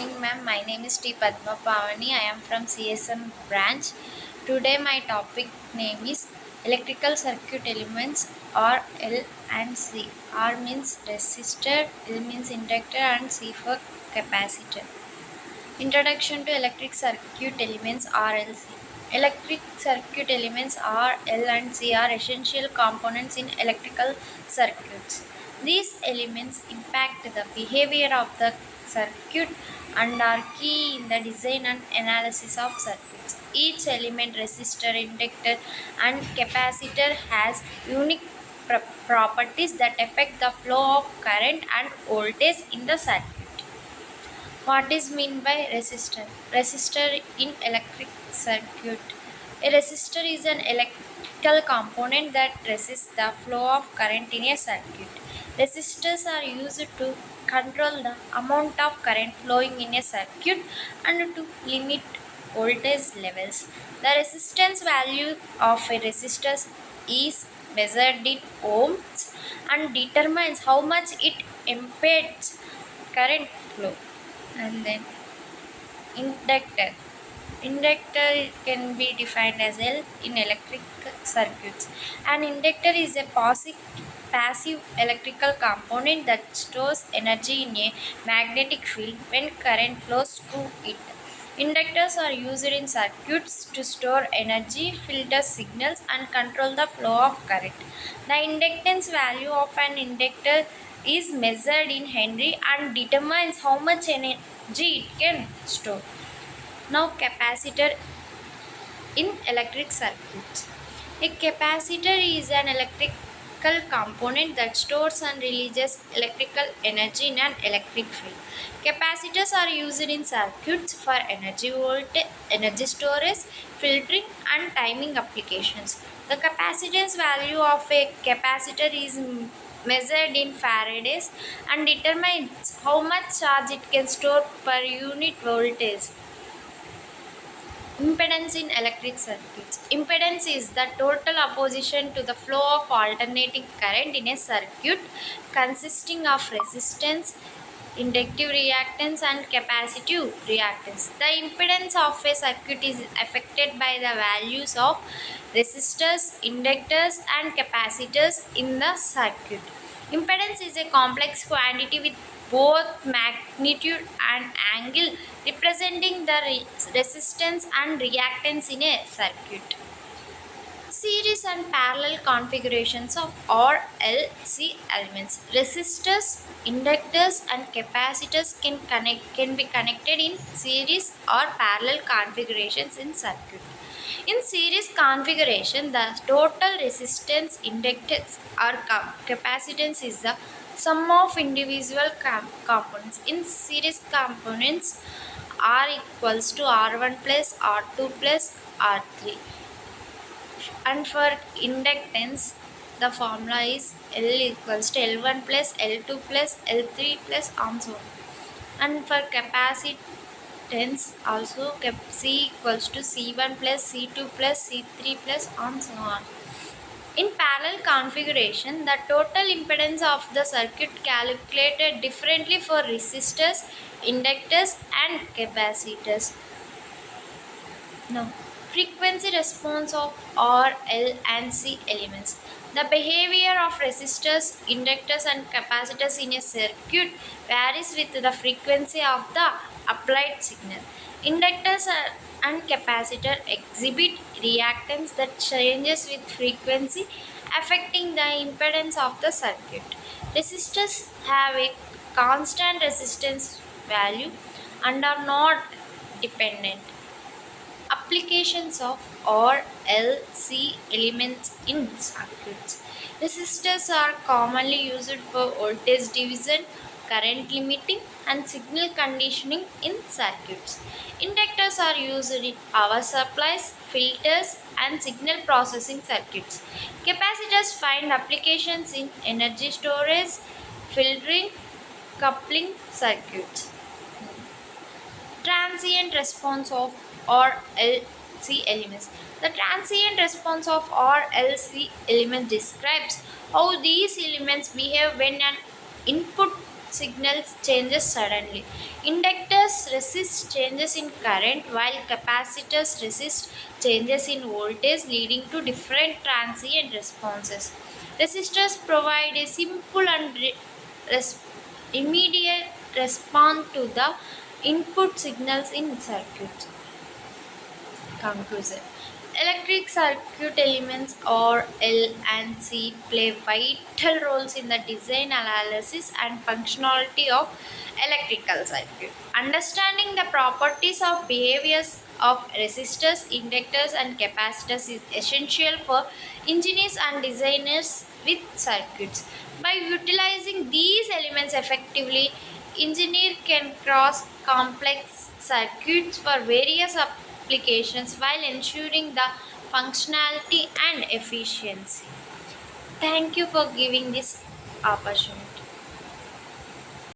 evening, ma'am. My name is T. Padma Pavani. I am from CSM branch. Today, my topic name is electrical circuit elements or L and C. R means resistor, L means inductor, and C for capacitor. Introduction to electric circuit elements RLC. Electric circuit elements R, L, and C are essential components in electrical circuits. These elements impact the behavior of the circuit and are key in the design and analysis of circuits. Each element, resistor, inductor, and capacitor, has unique properties that affect the flow of current and voltage in the circuit. What is meant by resistor? Resistor in electric circuit. A resistor is an electrical component that resists the flow of current in a circuit. Resistors are used to control the amount of current flowing in a circuit and to limit voltage levels. The resistance value of a resistor is measured in ohms and determines how much it impedes current flow. And then inductor. Inductor can be defined as L in electric circuits. An inductor is a passive electrical component that stores energy in a magnetic field when current flows through it. Inductors are used in circuits to store energy, filter signals, and control the flow of current. The inductance value of an inductor is measured in Henry and determines how much energy it can store. Now, capacitor in electric circuits. A capacitor is an electrical component that stores and releases electrical energy in an electric field. Capacitors are used in circuits for energy storage, filtering, and timing applications. The capacitance value of a capacitor is measured in farads and determines how much charge it can store per unit voltage. Impedance in electric circuits. Impedance is the total opposition to the flow of alternating current in a circuit consisting of resistance, inductive reactance, and capacitive reactance. The impedance of a circuit is affected by the values of resistors, inductors, and capacitors in the circuit. Impedance is a complex quantity with both magnitude and angle representing the resistance and reactance in a circuit. Series and parallel configurations of RLC elements. Resistors, inductors, and capacitors can be connected in series or parallel configurations in circuit. In series configuration, the total resistance, inductance, or capacitance is the sum of individual components. In series components, R equals to R1 plus R2 plus R3. And for inductance, the formula is L equals to L1 plus L2 plus L3 plus and so on. And for capacitance, also C equals to C1 plus C2 plus C3 plus and so on. In parallel configuration, the total impedance of the circuit calculated differently for resistors, inductors, and capacitors. Now, frequency response of R, L, and C elements. The behavior of resistors, inductors, and capacitors in a circuit varies with the frequency of the applied signal. Inductors and capacitor exhibit reactance that changes with frequency, affecting the impedance of the circuit. Resistors have a constant resistance value and are not dependent. Applications of RLC elements in circuits. Resistors are commonly used for voltage division, current limiting, and signal conditioning in circuits. Inductors are used in power supplies, filters, and signal processing circuits. Capacitors find applications in energy storage, filtering, coupling circuits. Transient response of RLC elements. The transient response of RLC element describes how these elements behave when an input signal changes suddenly. Inductors resist changes in current while capacitors resist changes in voltage, leading to different transient responses. Resistors provide a simple and res- immediate response to the input signals in circuits. Conclusion. Electric circuit elements or L and C play vital roles in the design, analysis, and functionality of electrical circuit. Understanding the properties of behaviors of resistors, inductors, and capacitors is essential for engineers and designers with circuits. By utilizing these elements effectively, engineer can cross complex circuits for various applications while ensuring the functionality and efficiency. Thank you for giving this opportunity.